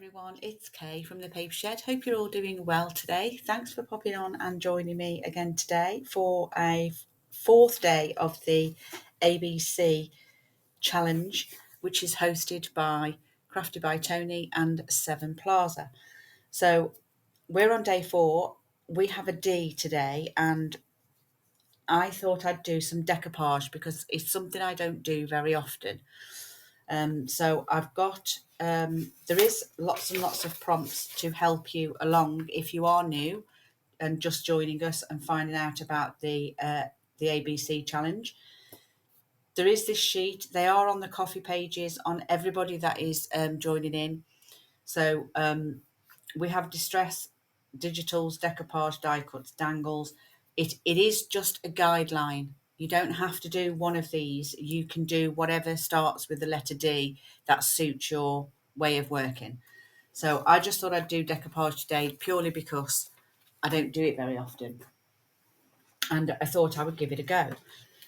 everyone, it's Kay from the Paper Shed. Hope you're all doing well today. Thanks for popping on and joining me again today for a fourth day of the ABC challenge, which is hosted by Crafted by Toni and Seven Plaza. So we're on day 4. We have a D today, and I thought I'd do some decoupage because it's something I don't do very often. So I've got, there is lots and lots of prompts to help you along if you are new and just joining us and finding out about the ABC challenge. There is this sheet. They are on the coffee pages on everybody that is joining in. So we have distress, digitals, decoupage, die cuts, dangles. It is just a guideline. You don't have to do one of these. You can do whatever starts with the letter D that suits your way of working. So I just thought I'd do decoupage today purely because I don't do it very often. And I thought I would give it a go.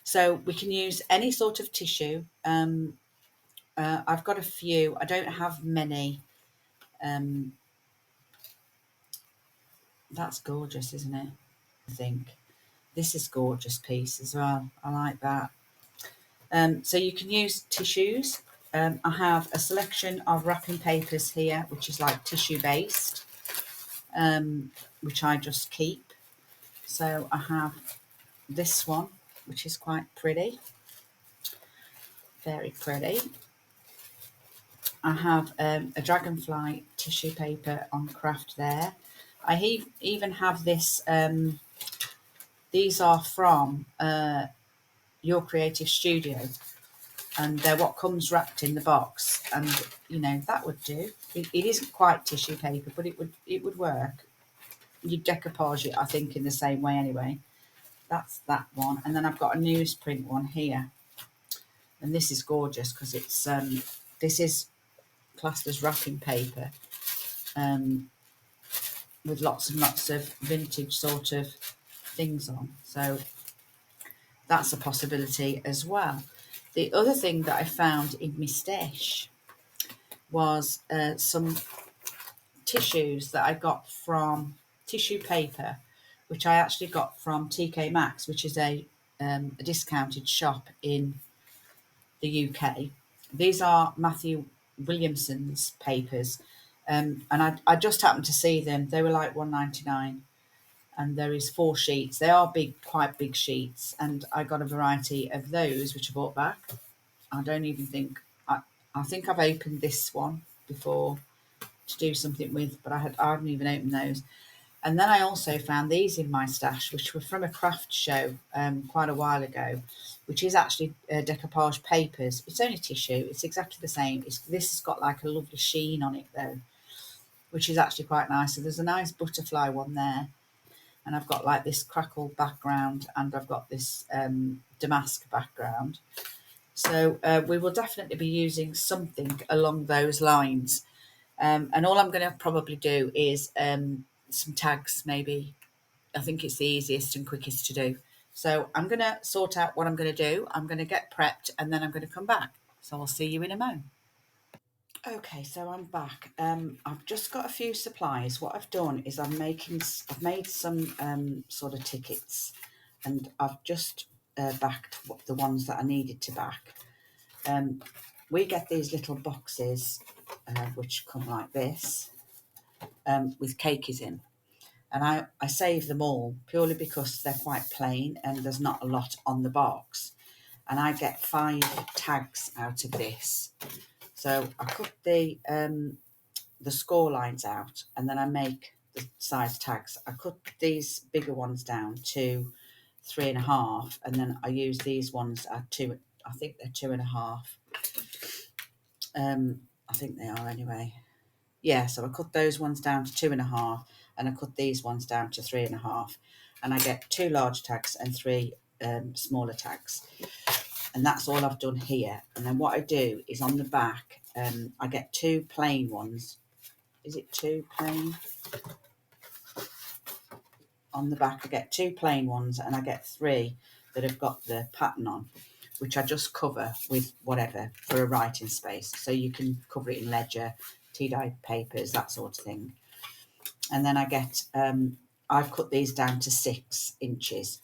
So we can use any sort of tissue. I've got a few. I don't have many. That's gorgeous, isn't it? I think. This is gorgeous piece as well. I like that. So you can use tissues. I have a selection of wrapping papers here, which is like tissue based, which I just keep. So I have this one, which is quite pretty. Very pretty. I have a dragonfly tissue paper on craft there. I even have this, these are from Your Creative Studio, and they're what comes wrapped in the box, and you know that would do. It isn't quite tissue paper, but it would work. You decoupage it, I think, in the same way anyway. That's that one, and then I've got a newsprint one here, and this is gorgeous because it's this is classed as wrapping paper, with lots and lots of vintage sort of things on. So that's a possibility as well. The other thing that I found in my stash was some tissues that I got from tissue paper, which I actually got from TK Maxx, which is a discounted shop in the UK. These are Matthew Williamson's papers, and I just happened to see them. They were like $1.99, and there is 4 sheets. They are big, quite big sheets, and I got a variety of those, which I bought back. I don't even think I think I've opened this one before to do something with, but I hadn't even opened those. And then I also found these in my stash, which were from a craft show quite a while ago, which is actually decoupage papers. It's only tissue. It's exactly the same. This has got like a lovely sheen on it though, which is actually quite nice. So there's a nice butterfly one there. And I've got like this crackle background, and I've got this damask background. So we will definitely be using something along those lines. And all I'm going to probably do is some tags, maybe. I think it's the easiest and quickest to do. So I'm going to sort out what I'm going to do. I'm going to get prepped, and then I'm going to come back. So I'll see you in a moment. Okay, so I'm back. I've just got a few supplies. What I've done is I've made some sort of tickets, and I've just backed the ones that I needed to back. We get these little boxes which come like this with cakeys in, and I save them all purely because they're quite plain and there's not a lot on the box, and I get 5 tags out of this. So I cut the score lines out, and then I make the size tags. I cut these bigger ones down to 3.5, and then I use these ones at 2. I think they're 2.5. I think they are anyway. Yeah, so I cut those ones down to 2.5, and I cut these ones down to 3.5, and I get 2 large tags and 3 smaller tags. And that's all I've done here. And then what I do is on the back, I get 2 plain ones. Is it 2 plain? On the back, I get 2 plain ones, and I get 3 that have got the pattern on, which I just cover with whatever for a writing space. So you can cover it in ledger, tea dye papers, that sort of thing. And then I get, I've cut these down to 6 inches.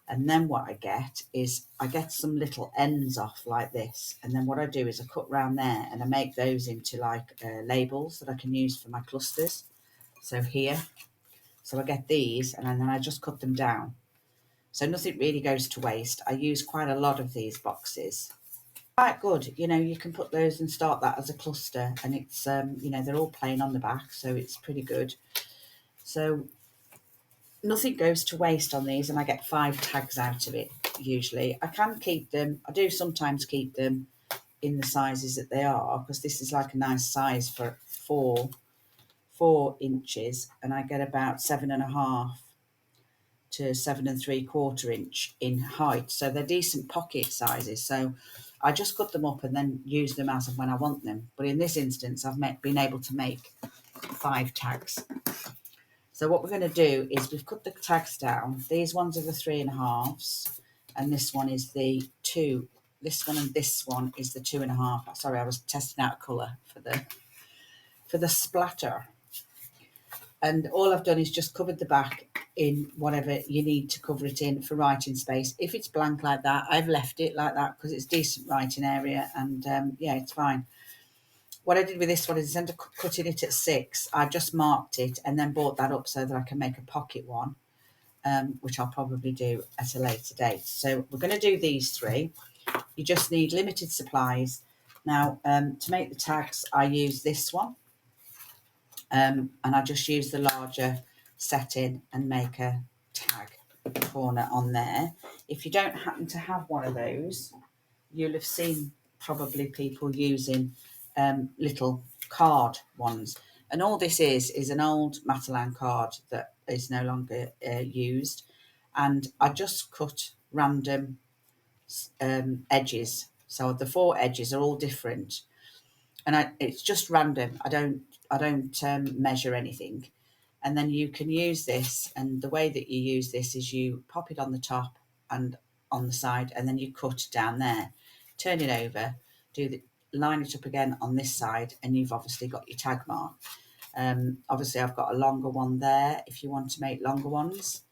And then what I get is I get some little ends off like this. And then what I do is I cut round there and I make those into like labels that I can use for my clusters. So here, so I get these and then I just cut them down. So nothing really goes to waste. I use quite a lot of these boxes. Quite good, you know, you can put those and start that as a cluster, and it's, you know, they're all plain on the back, so it's pretty good. So nothing goes to waste on these, and I get 5 tags out of it usually. I can keep them, I do sometimes keep them in the sizes that they are, because this is like a nice size for 4 inches, and I get about 7.5 to 7 3/4 inch in height, so they're decent pocket sizes. So I just cut them up and then use them as and when I want them. But in this instance, I've been able to make 5 tags. So what we're going to do is we've cut the tags down. These ones are the 3.5s, and this one is the 2. This one and this one is the 2.5. Sorry, I was testing out a colour for the splatter. And all I've done is just covered the back in whatever you need to cover it in for writing space. If it's blank like that, I've left it like that because it's decent writing area, and yeah, it's fine. What I did with this one is instead of cutting it at 6, I just marked it and then brought that up so that I can make a pocket one, which I'll probably do at a later date. So we're going to do these 3. You just need limited supplies. Now, to make the tags, I use this one. And I just use the larger setting and make a tag corner on there. If you don't happen to have one of those, you'll have seen probably people using little card ones. And all this is an old Matalan card that is no longer used. And I just cut random edges. So the 4 edges are all different. And it's just random. I don't measure anything. And then you can use this, and the way that you use this is you pop it on the top and on the side, and then you cut down there, turn it over, line it up again on this side, and you've obviously got your tag mark. Obviously I've got a longer one there if you want to make longer ones,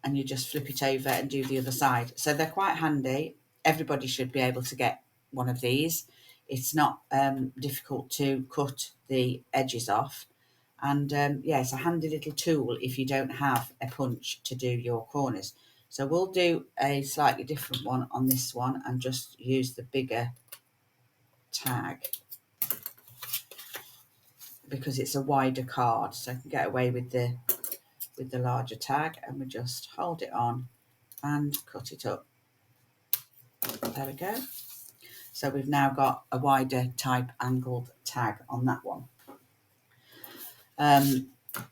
and you just flip it over and do the other side. So they're quite handy. Everybody should be able to get one of these. It's not difficult to cut the edges off, and yeah, it's a handy little tool if you don't have a punch to do your corners. So we'll do a slightly different one on this one and just use the bigger tag because it's a wider card, so I can get away with the larger tag, and we just hold it on and cut it up. There we go. So we've now got a wider type angled tag on that one.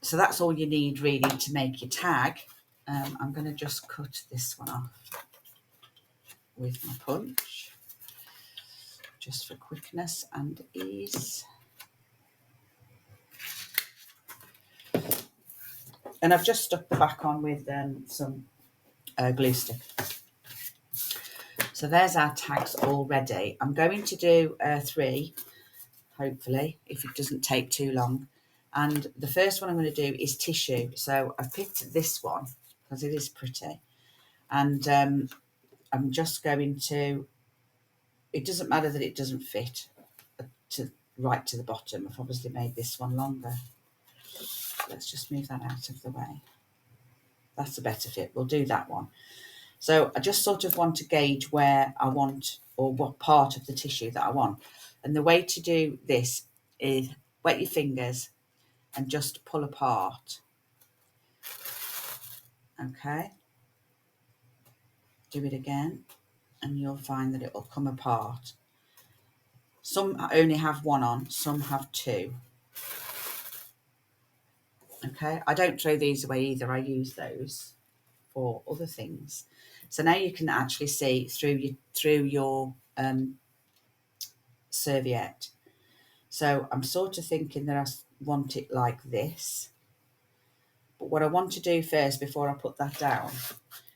So that's all you need really to make your tag. I'm going to just cut this one off with my punch, just for quickness and ease. And I've just stuck the back on with some glue stick. So there's our tags all ready. I'm going to do 3, hopefully, if it doesn't take too long. And the first one I'm going to do is tissue. So I've picked this one because it is pretty. And I'm just going to, it doesn't matter that it doesn't fit right to the bottom. I've obviously made this one longer. Let's just move that out of the way. That's a better fit. We'll do that one. So I just sort of want to gauge where I want, or what part of the tissue that I want. And the way to do this is wet your fingers and just pull apart. Okay. Do it again and you'll find that it will come apart. Some only have 1 on, some have 2. Okay, I don't throw these away either. I use those for other things. So now you can actually see through your serviette. So I'm sort of thinking that I want it like this. But what I want to do first before I put that down,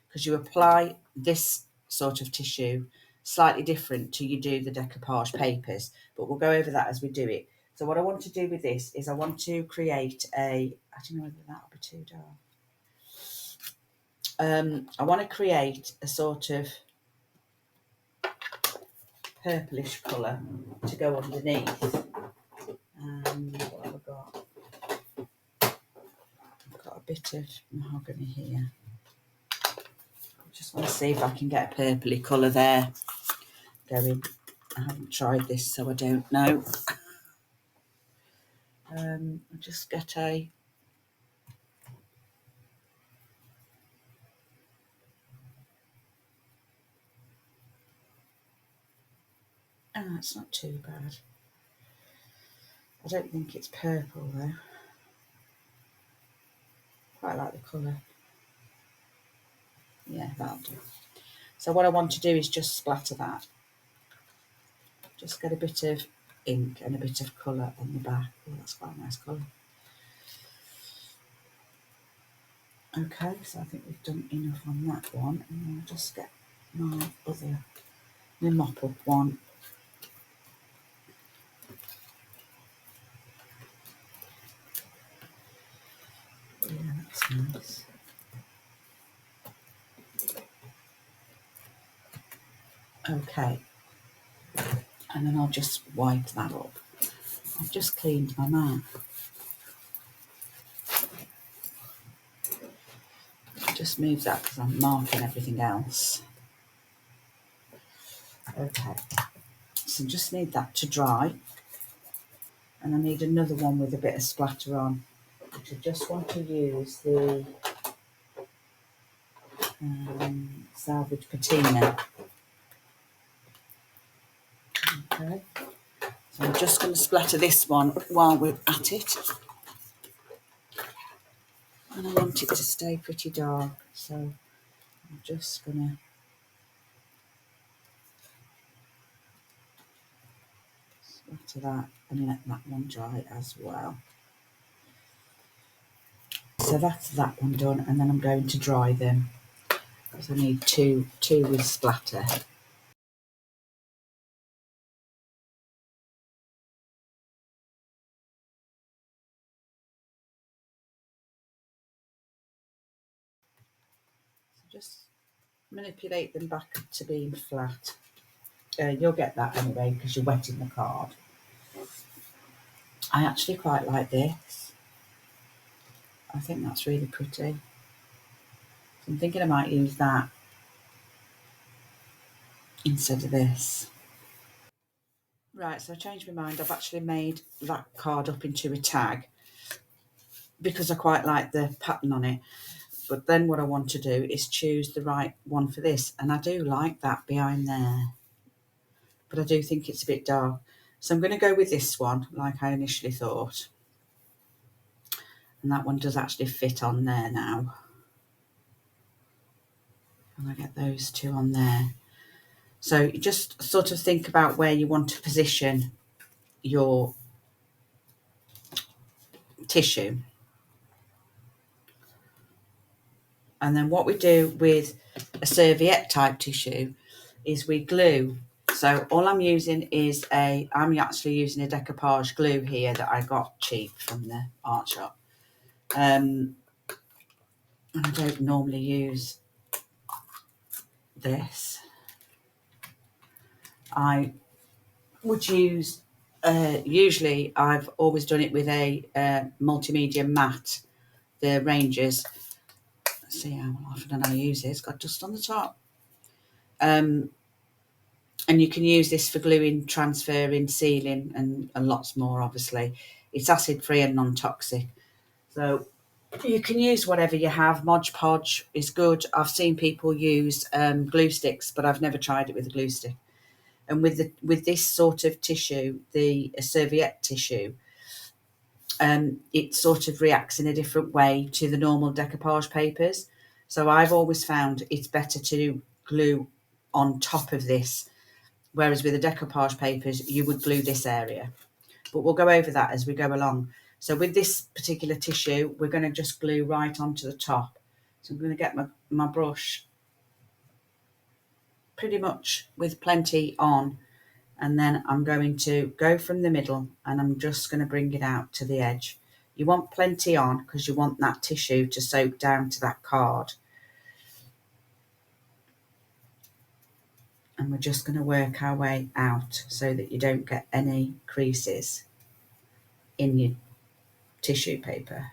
because you apply this sort of tissue slightly different to you do the decoupage papers, but we'll go over that as we do it. So what I want to do with this is I want to create I don't know whether that'll be too dark. I want to create a sort of purplish colour to go underneath. What have I got? I've got a bit of mahogany here. I just want to see if I can get a purpley colour there going. I haven't tried this, so I don't know. I'll just get a... Oh, it's not too bad. I don't think it's purple though. Quite like the colour. Yeah, that'll do. So what I want to do is just splatter that. Just get a bit of ink and a bit of colour on the back. Oh, that's quite a nice colour. Okay, so I think we've done enough on that one. And I'll just get my mop up one. Yeah, that's nice. Okay, and then I'll just wipe that up. I've just cleaned my mouth. Just move that because I'm marking everything else. Okay, so just need that to dry, and I need another one with a bit of splatter on, which I just want to use the Salvage Patina. Okay, so I'm just going to splatter this one while we're at it, and I want it to stay pretty dark, so I'm just going to splatter that and let that one dry as well. So that's that one done, and then I'm going to dry them because I need two with splatter. So just manipulate them back to being flat. You'll get that anyway because you're wetting the card. I actually quite like this. I think that's really pretty. So I'm thinking I might use that instead of this. Right, so I changed my mind. I've actually made that card up into a tag because I quite like the pattern on it. But then what I want to do is choose the right one for this. And I do like that behind there. But I do think it's a bit dark. So I'm going to go with this one, like I initially thought. And that one does actually fit on there now. And I get those two on there. So you just sort of think about where you want to position your tissue. And then what we do with a serviette type tissue is we glue. So all I'm using is I'm actually using a decoupage glue here that I got cheap from the art shop. And I don't normally use this. I would use, usually I've always done it with a multimedia matte, the Rangers. Let's see how often I use it. It's got dust on the top. And you can use this for gluing, transferring, sealing, and lots more, obviously. It's acid-free and non-toxic. So you can use whatever you have. Mod Podge is good. I've seen people use glue sticks, but I've never tried it with a glue stick. And with this sort of tissue, the serviette tissue, it sort of reacts in a different way to the normal decoupage papers. So I've always found it's better to glue on top of this, whereas with the decoupage papers, you would glue this area. But we'll go over that as we go along. So with this particular tissue, we're going to just glue right onto the top. So I'm going to get my brush pretty much with plenty on, and then I'm going to go from the middle and I'm just going to bring it out to the edge. You want plenty on because you want that tissue to soak down to that card. And we're just going to work our way out so that you don't get any creases in your tissue paper.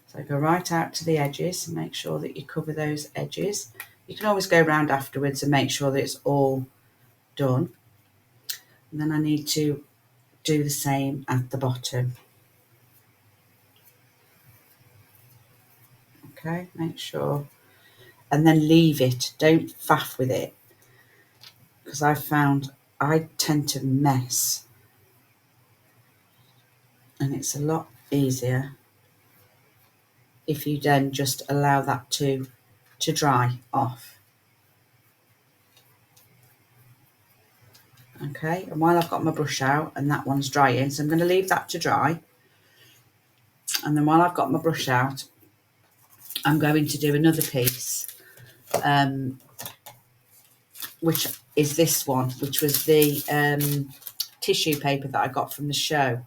So go right out to the edges and make sure that you cover those edges. You can always go around afterwards and make sure that it's all done. And then I need to do the same at the bottom. Okay, make sure. And then leave it. Don't faff with it. Because I've found I tend to mess. And it's a lot easier if you then just allow that to dry off. Okay, and while I've got my brush out and that one's drying, so I'm going to leave that to dry. And then while I've got my brush out, I'm going to do another piece, which is this one, which was the tissue paper that I got from the show.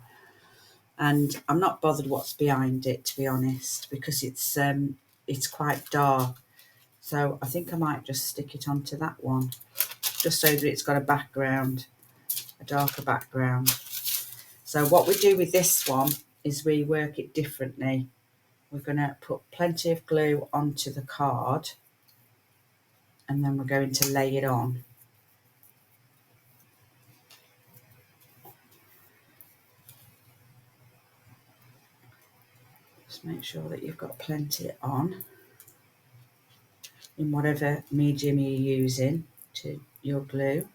And I'm not bothered what's behind it, to be honest, because it's quite dark. So I think I might just stick it onto that one, just so that it's got a background, a darker background. So what we do with this one is we work it differently. We're going to put plenty of glue onto the card, and then we're going to lay it on. Just make sure that you've got plenty on in whatever medium you're using to your glue.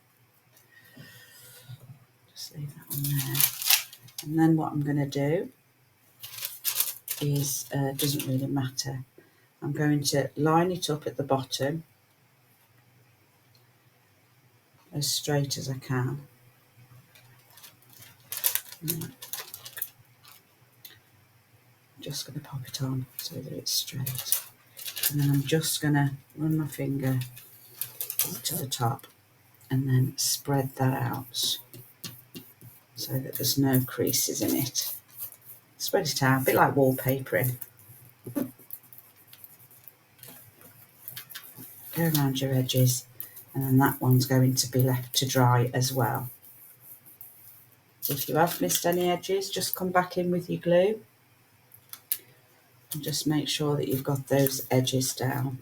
Just leave that on there. And then what I'm going to do is, doesn't really matter, I'm going to line it up at the bottom as straight as I can. Just going to pop it on so that it's straight, and then I'm just going to run my finger to the top and then spread that out so that there's no creases in it. Spread it out, a bit like wallpapering. Go around your edges, and then that one's going to be left to dry as well. If you have missed any edges, just come back in with your glue and just make sure that you've got those edges down.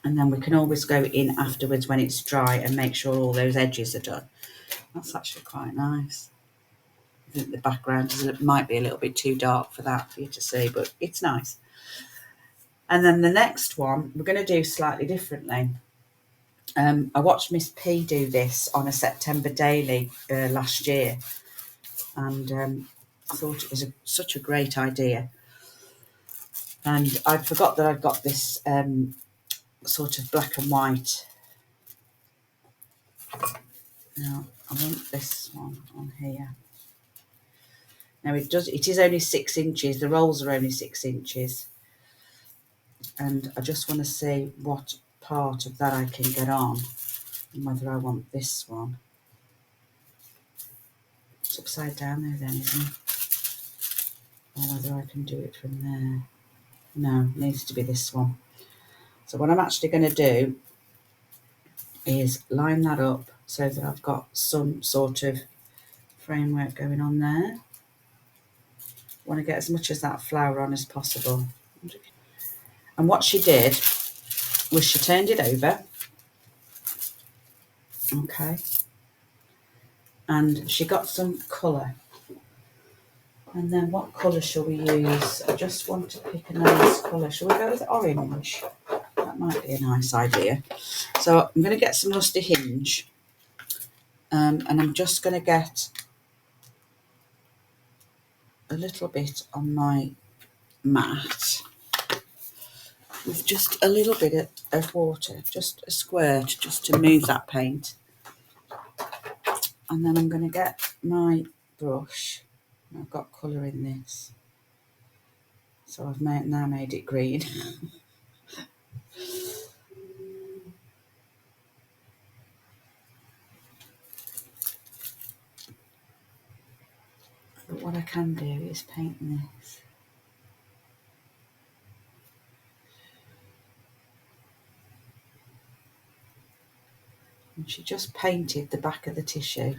And then we can always go in afterwards when it's dry and make sure all those edges are done. That's actually quite nice. I think the background might be a little bit too dark for that for you to see, but it's nice. And then the next one we're going to do slightly differently. I watched Miss P do this on a September daily last year, and I thought it was such a great idea. And I forgot that I'd got this sort of black and white. Now I want this one on here. Now it is only 6 inches. The rolls are only 6 inches, and I just want to see what part of that I can get on, and whether I want this one. It's upside down there then, isn't it? Or whether I can do it from there. No, it needs to be this one. So what I'm actually going to do is line that up so that I've got some sort of framework going on there. I want to get as much of that flower on as possible. And what she did was she turned it over, okay, and she got some colour. And then what colour shall we use? I just want to pick a nice colour. Shall we go with orange? That might be a nice idea. So I'm going to get some Lusty Hinge, and I'm just going to get a little bit on my mat with just a little bit of water, just a squirt, just to move that paint. And then I'm going to get my brush. I've got colour in this, so I've now made it green. But what I can do is paint this. And she just painted the back of the tissue.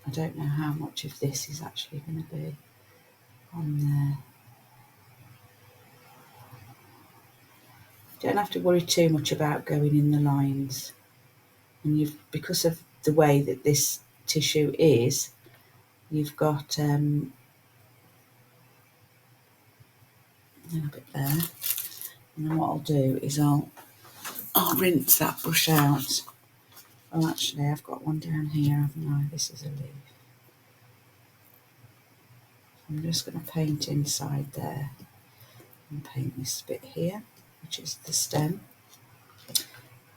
I don't know how much of this is actually going to be on there. You don't have to worry too much about going in the lines. And because of the way that this tissue is, you've got a little bit there. And then what I'll do is I'll rinse that brush out. Oh, actually, I've got one down here, haven't I? This is a leaf. I'm just going to paint inside there and paint this bit here, which is the stem.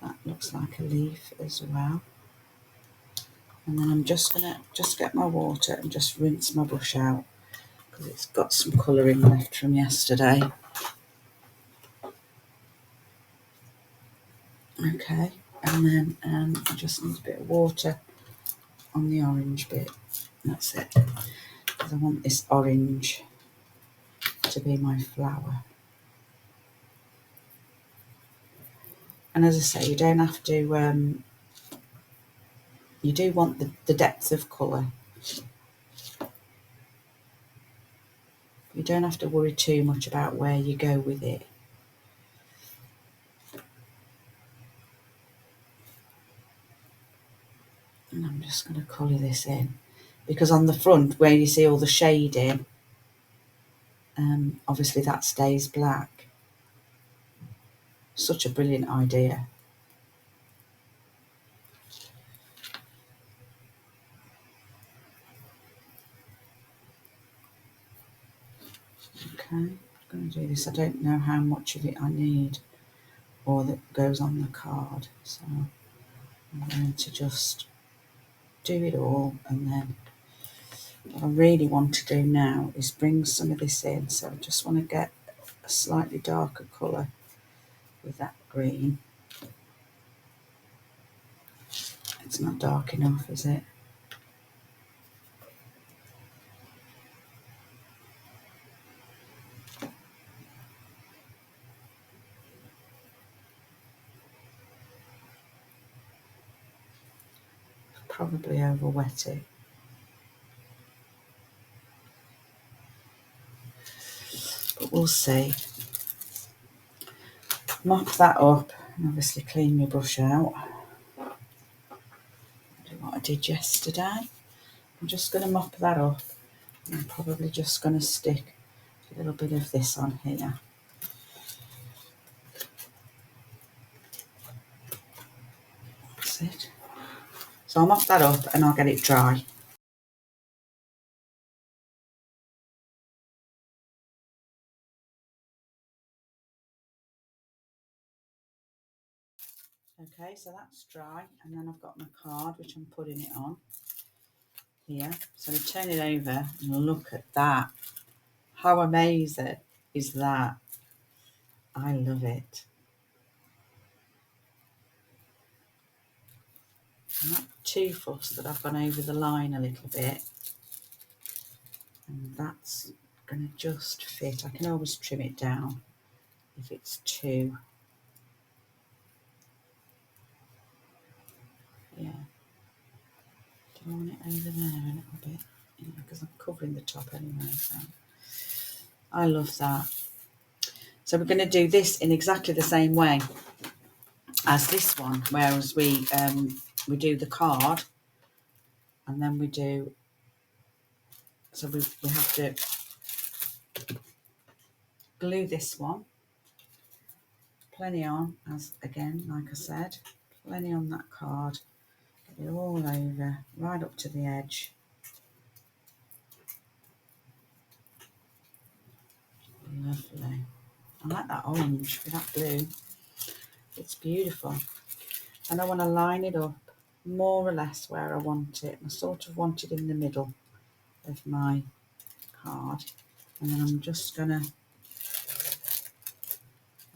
That looks like a leaf as well. And then I'm just going to get my water and just rinse my brush out because it's got some colouring left from yesterday. Okay, and then I just need a bit of water on the orange bit. That's it. Because I want this orange to be my flower. And as I say, you don't have to, you do want the depth of colour. You don't have to worry too much about where you go with it. And I'm just going to colour this in. Because on the front, where you see all the shading, obviously that stays black. Such a brilliant idea. Okay, I'm going to do this. I don't know how much of it I need or that goes on the card. So I'm going to just do it all, and then what I really want to do now is bring some of this in. So I just want to get a slightly darker colour with that green. It's not dark enough, is it? Probably over wet it. But we'll see. Mop that up and obviously clean my brush out. Do what I did yesterday. I'm just going to mop that up. I'm probably just going to stick a little bit of this on here. That's it. So I'll mop that up and I'll get it dry. Okay, so that's dry, and then I've got my card which I'm putting it on here. So I turn it over and look at that. How amazing is that? I love it. I'm not too fussed that I've gone over the line a little bit, and that's going to just fit. I can always trim it down if it's too, yeah. Do I want it over there a little bit? Yeah, because I'm covering the top anyway, so I love that. So we're going to do this in exactly the same way as this one, whereas we do the card, and then we do, so we have to glue this one, plenty on, as again, like I said, plenty on that card, get it all over, right up to the edge. Lovely. I like that orange with that blue. It's beautiful. And I want to line it up more or less where I want it. I sort of want it in the middle of my card. And then I'm just going to,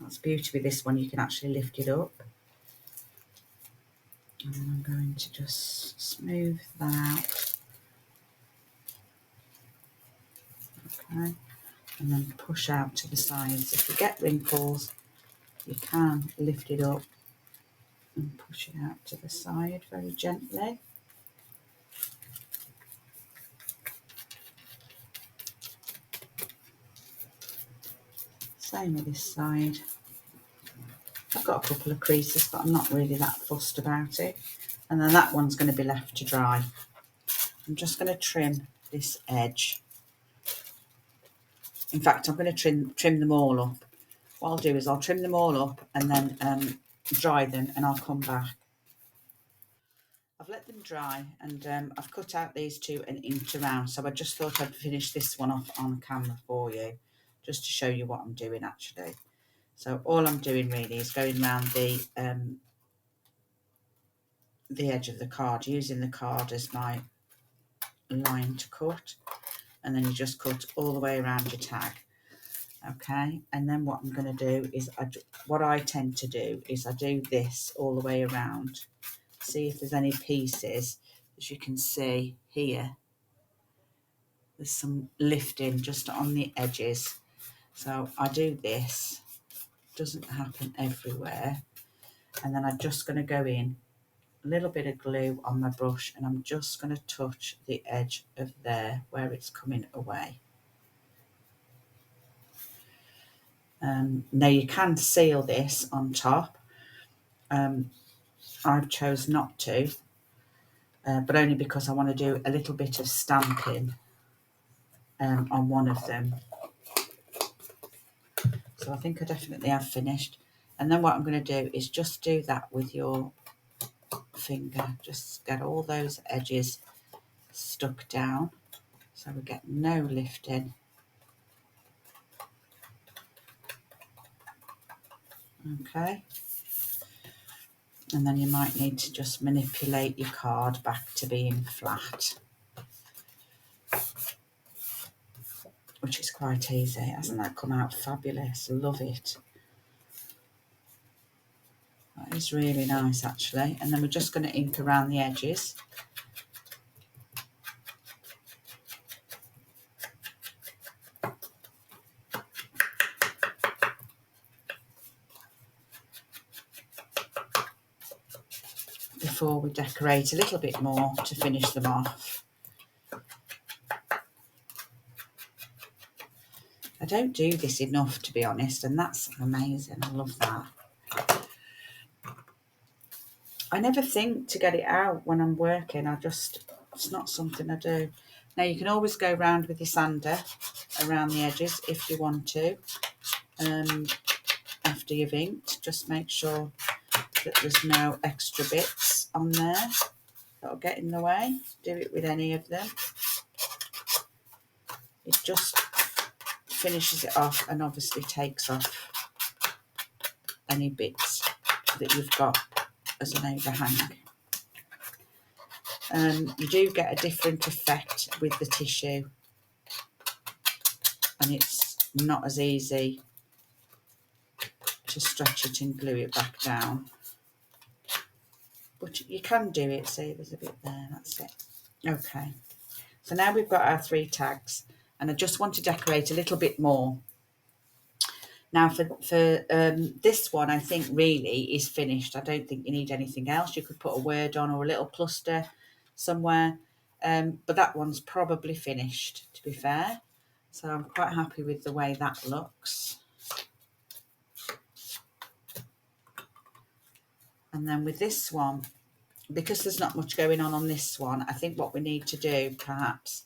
that's the beauty with this one, you can actually lift it up. And then I'm going to just smooth that out. Okay. And then push out to the sides. If you get wrinkles, you can lift it up and push it out to the side very gently. Same with this side. I've got a couple of creases, but I'm not really that fussed about it. And then that one's going to be left to dry. I'm just going to trim this edge. In fact, I'm going to trim them all up. What I'll do is I'll trim them all up and then dry them, and I'll come back. I've let them dry, and I've cut out these 2 1 inch around, so I just thought I'd finish this one off on camera for you, just to show you what I'm doing actually. So all I'm doing really is going around the edge of the card, using the card as my line to cut, and then you just cut all the way around your tag. Okay, and then what I'm going to do is, what I tend to do is I do this all the way around. See if there's any pieces. As you can see here, there's some lifting just on the edges. So I do this, doesn't happen everywhere. And then I'm just going to go in, a little bit of glue on my brush, and I'm just going to touch the edge of there where it's coming away. Now you can seal this on top. I've chose not to, but only because I want to do a little bit of stamping on one of them. So I think I definitely have finished. And then what I'm going to do is just do that with your finger. Just get all those edges stuck down so we get no lifting. Okay. And then you might need to just manipulate your card back to being flat, which is quite easy. Hasn't that come out fabulous? Love it. That is really nice actually. And then we're just going to ink around the edges. Before we decorate a little bit more to finish them off. I don't do this enough, to be honest, and that's amazing. I love that. I never think to get it out when I'm working. It's not something I do. Now you can always go round with your sander around the edges if you want to. After you've inked, just make sure that there's no extra bits on there that'll get in the way. Do it with any of them. It just finishes it off and obviously takes off any bits that you've got as an overhang. You do get a different effect with the tissue, and it's not as easy to stretch it and glue it back down, but you can do it. See, there's a bit there. That's it. Okay, so now we've got our 3 tags, and I just want to decorate a little bit more. Now for this one, I think really is finished. I don't think you need anything else. You could put a word on or a little cluster somewhere, but that one's probably finished, to be fair. So I'm quite happy with the way that looks. And then with this one, because there's not much going on this one, I think what we need to do perhaps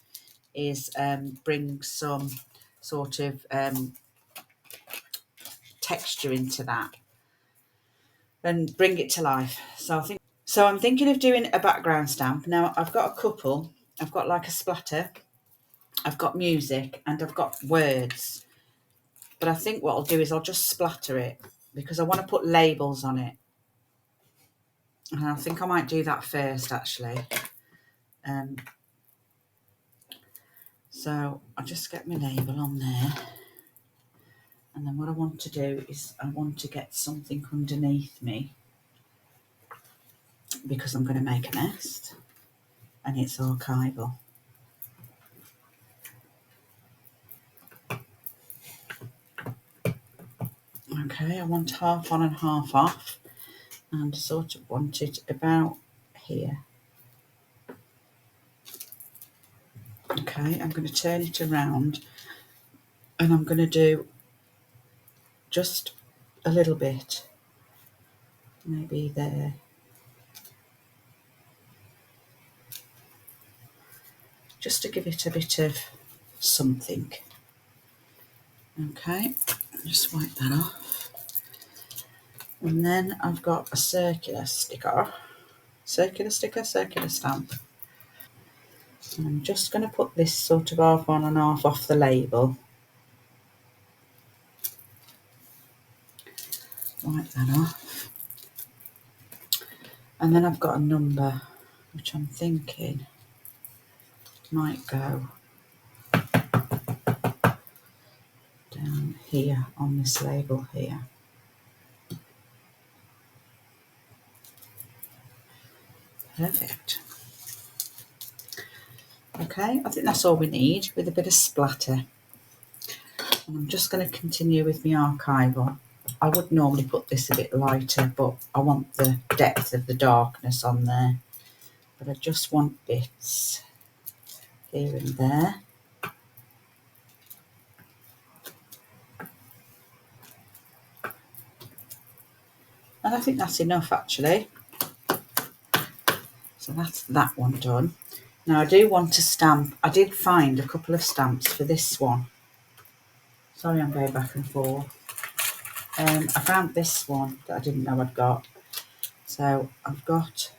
is bring some sort of texture into that and bring it to life. So I'm thinking of doing a background stamp. Now I've got a couple. I've got like a splatter, I've got music, and I've got words. But I think what I'll do is I'll just splatter it because I want to put labels on it. And I think I might do that first, actually. So I'll just get my label on there. And then what I want to do is I want to get something underneath me because I'm going to make a nest and it's archival. Okay, I want half on and half off, and I sort of want it about here. Okay, I'm going to turn it around and I'm going to do just a little bit, maybe there. Just to give it a bit of something. Okay, just wipe that off. And then I've got a circular stamp. And I'm just going to put this sort of half on and half off the label. Wipe that off. And then I've got a number, which I'm thinking might go down here on this label here. Perfect. Okay, I think that's all we need with a bit of splatter. And I'm just going to continue with my archival. I would normally put this a bit lighter, but I want the depth of the darkness on there. But I just want bits here and there. And I think that's enough, actually. So that's that one done. Now I do want to stamp. I did find a couple of stamps for this one. Sorry, I'm going back and forth. I found this one that I didn't know I'd got. So I've got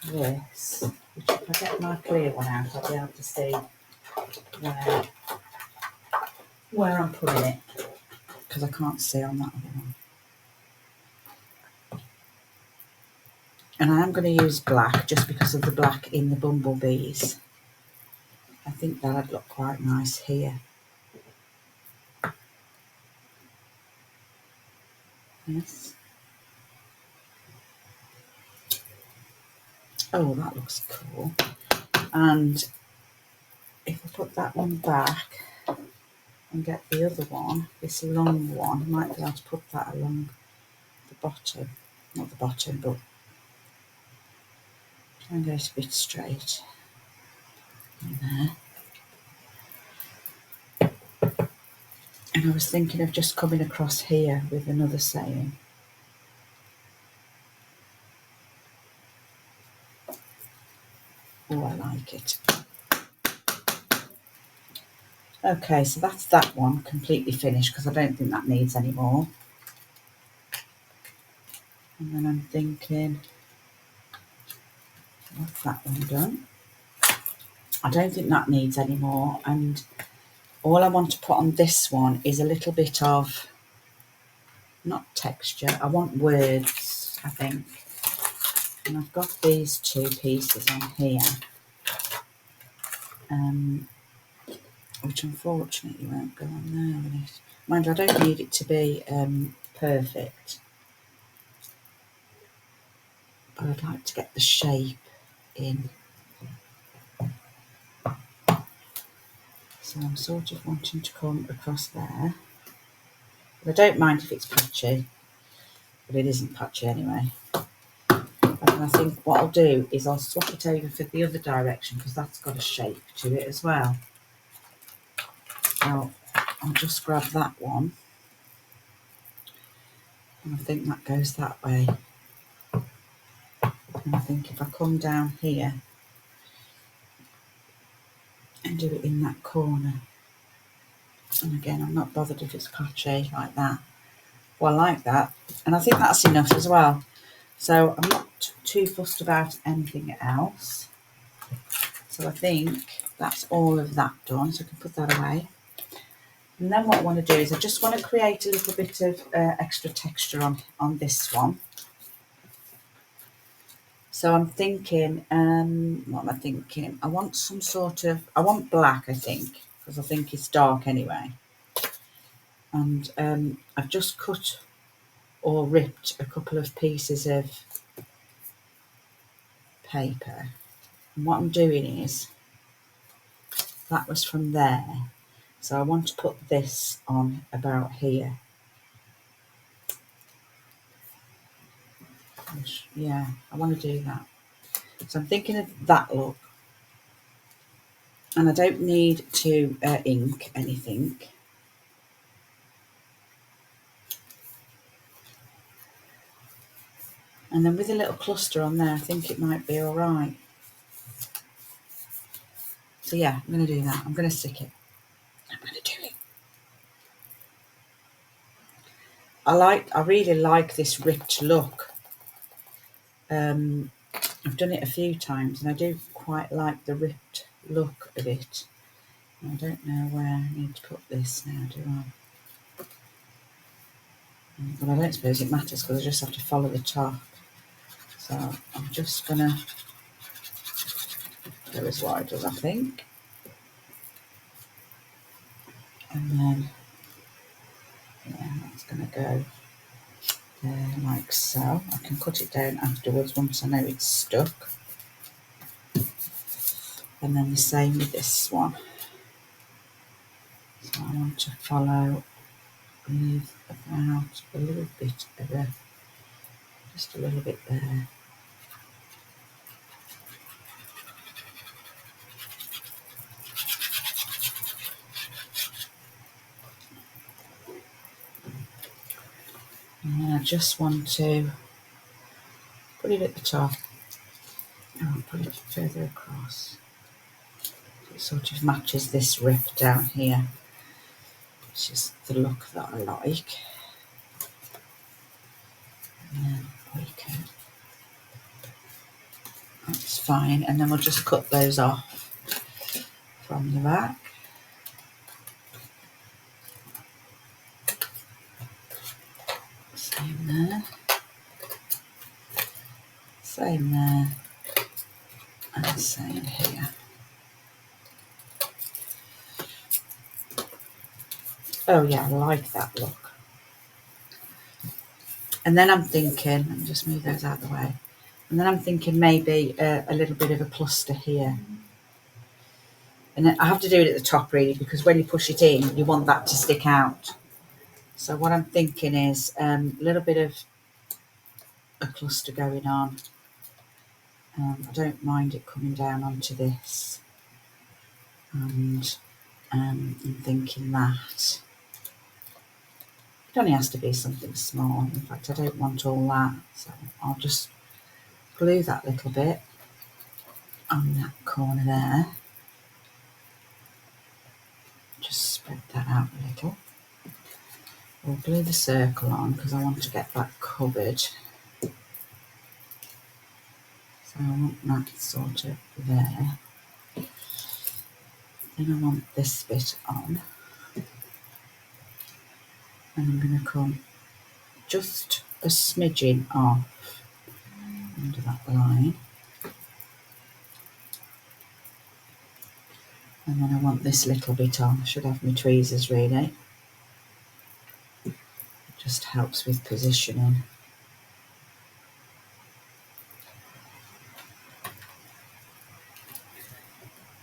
this, which if I get my clear one out, I'll be able to see where I'm putting it, because I can't see on that other one. And I am going to use black just because of the black in the bumblebees. I think that'd look quite nice here. Yes. Oh, that looks cool. And if I put that one back and get the other one, this long one, I might be able to put that along the bottom. Not the bottom, but try and get it a bit straight in there. And I was thinking of just coming across here with another saying. Oh, I like it. Okay, so that's that one completely finished because I don't think that needs any more. And then I'm thinking, what's that one done? I don't think that needs any more. And all I want to put on this one is a little bit of, not texture, I want words, I think. And I've got these two pieces on here, which unfortunately won't go on there with it. Mind you, I don't need it to be perfect, but I'd like to get the shape in. So I'm sort of wanting to come across there. But I don't mind if it's patchy, but it isn't patchy anyway. And I think what I'll do is I'll swap it over for the other direction because that's got a shape to it as well. So I'll just grab that one. And I think that goes that way. And I think if I come down here and do it in that corner. And again, I'm not bothered if it's patchy like that. Well, I like that. And I think that's enough as well. So I'm not too fussed about anything else. So I think that's all of that done. So I can put that away. And then what I want to do is I just want to create a little bit of extra texture on this one. So I'm thinking, what am I thinking? I want some sort of, I want black, I think, because I think it's dark anyway. And I've just cut or ripped a couple of pieces of paper. And what I'm doing is, that was from there. So I want to put this on about here. Yeah, I want to do that. So I'm thinking of that look. And I don't need to ink anything. And then with a little cluster on there, I think it might be all right. So yeah, I'm going to do that. I'm going to stick it. I'm going to do it. I really like this ripped look. I've done it a few times and I do quite like the ripped look of it. I don't know where I need to put this now, do I? Well, I don't suppose it matters because I just have to follow the top. So I'm just going to go as wide as I think. And then, yeah, that's going to go there like so. I can cut it down afterwards once I know it's stuck. And then the same with this one. So I want to follow with about a little bit of a, just a little bit there. And then I just want to put it at the top. I'll put it further across. It sort of matches this rip down here, which is the look that I like. And then we can, that's fine. And then we'll just cut those off from the back. Same there. Same there. And same here. Oh yeah, I like that look. And then I'm thinking, let me just move those out of the way. And then I'm thinking maybe a little bit of a cluster here. And then I have to do it at the top really, because when you push it in, you want that to stick out. So what I'm thinking is a little bit of a cluster going on. I don't mind it coming down onto this. And I'm thinking that it only has to be something small. In fact, I don't want all that. So I'll just glue that little bit on that corner there. Just spread that out a little. We'll glue the circle on because I want to get that covered. So I want that sort of there. Then I want this bit on. And I'm going to come just a smidgen off under that line. And then I want this little bit on. I should have my tweezers really. It just helps with positioning.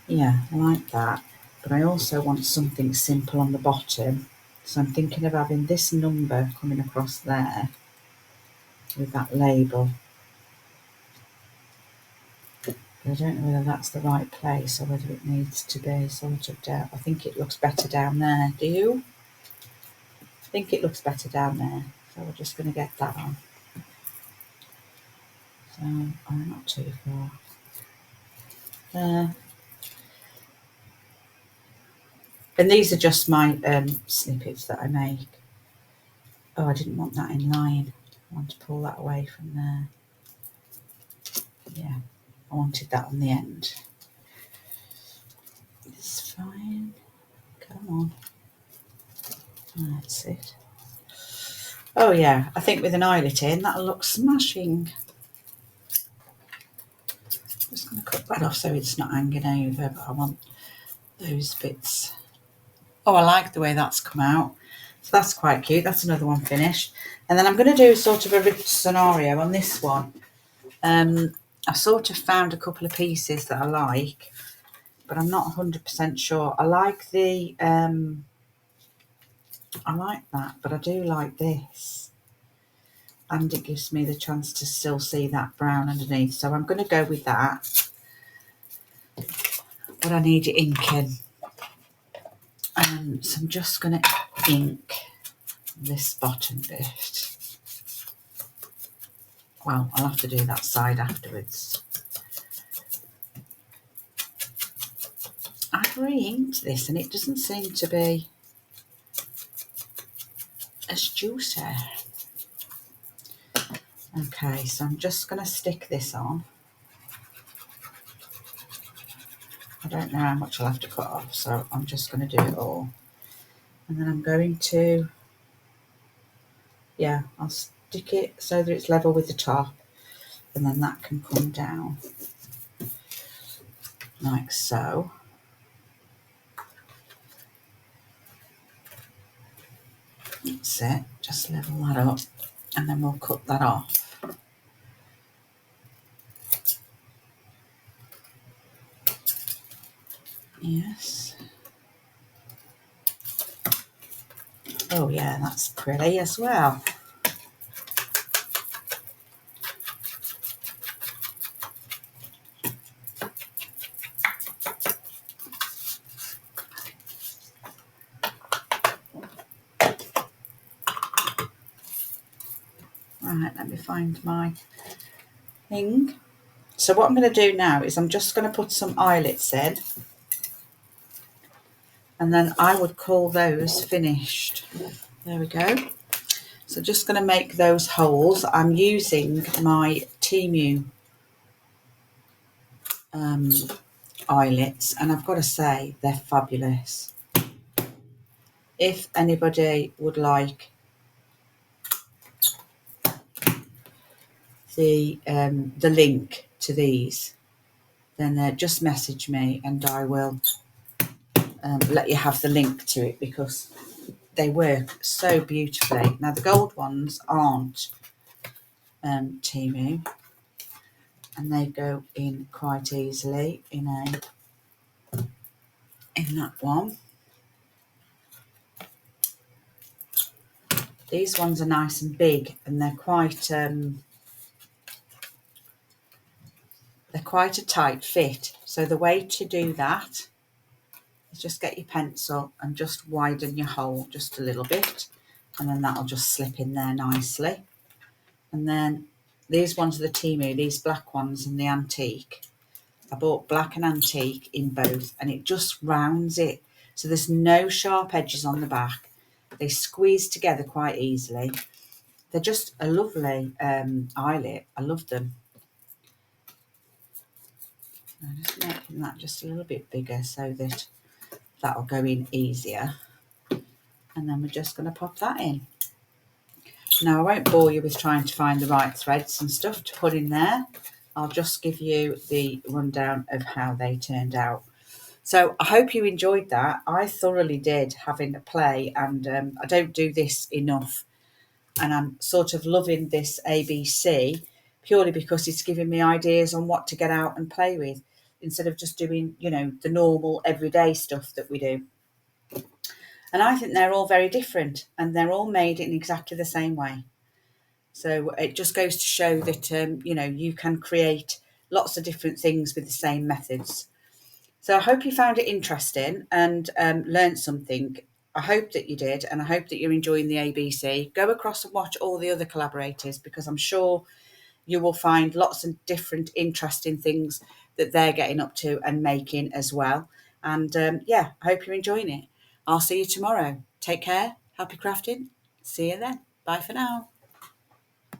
Yeah, I like that. But I also want something simple on the bottom. So I'm thinking of having this number coming across there with that label. But I don't know whether that's the right place or whether it needs to be sort of down. I think it looks better down there. Do you? I think it looks better down there. So we're just going to get that on. So I'm not too far. There. And these are just my snippets that I make. Oh, I didn't want that in line. I want to pull that away from there. Yeah, I wanted that on the end. It's fine. Come on. That's it. Oh yeah, I think with an eyelet in, that'll look smashing. I'm going to cut that off so it's not hanging over, but I want those bits. Oh, I like the way that's come out. So that's quite cute. That's another one finished. And then I'm going to do sort of a ribbed scenario on this one. I sort of found a couple of pieces that I like, but I'm not 100% sure. I like the, I like that, but I do like this. And it gives me the chance to still see that brown underneath. So I'm going to go with that. But I need it inking. So I'm just going to ink this bottom bit. Well, I'll have to do that side afterwards. I've re-inked this and it doesn't seem to be as juicy. Okay, so I'm just going to stick this on. I don't know how much I'll have to cut off, so I'm just going to do it all. And then I'm going to, yeah, I'll stick it so that it's level with the top. And then that can come down like so. That's it, just level that up and then we'll cut that off. Yes. Oh yeah, that's pretty as well. Right, let me find my thing. So what I'm going to do now is I'm just going to put some eyelets in. And then I would call those finished. There we go. So just going to make those holes. I'm using my Temu eyelets, and I've got to say they're fabulous. If anybody would like the link to these, then just message me and I will let you have the link to it, because they work so beautifully. Now the gold ones aren't Temu, and they go in quite easily in that one. These ones are nice and big, and they're quite a tight fit. So the way to do that is just get your pencil and just widen your hole just a little bit, and then that'll just slip in there nicely. And then these ones are the Temu, these black ones and the antique. I bought black and antique in both, and it just rounds it. So there's no sharp edges on the back. They squeeze together quite easily. They're just a lovely eyelet. I love them. I'm just making that just a little bit bigger so that that'll go in easier. And then we're just going to pop that in. Now, I won't bore you with trying to find the right threads and stuff to put in there. I'll just give you the rundown of how they turned out. So I hope you enjoyed that. I thoroughly did, having a play, and I don't do this enough. And I'm sort of loving this ABC purely because it's giving me ideas on what to get out and play with, instead of just doing, the normal everyday stuff that we do. And I think they're all very different, and they're all made in exactly the same way. So it just goes to show that, you can create lots of different things with the same methods. So I hope you found it interesting and learned something. I hope that you did, and I hope that you're enjoying the ABC. Go across and watch all the other collaborators, because I'm sure you will find lots of different interesting things that they're getting up to and making as well. And I hope you're enjoying it. I'll see you tomorrow. Take care. Happy crafting. See you then. Bye for now.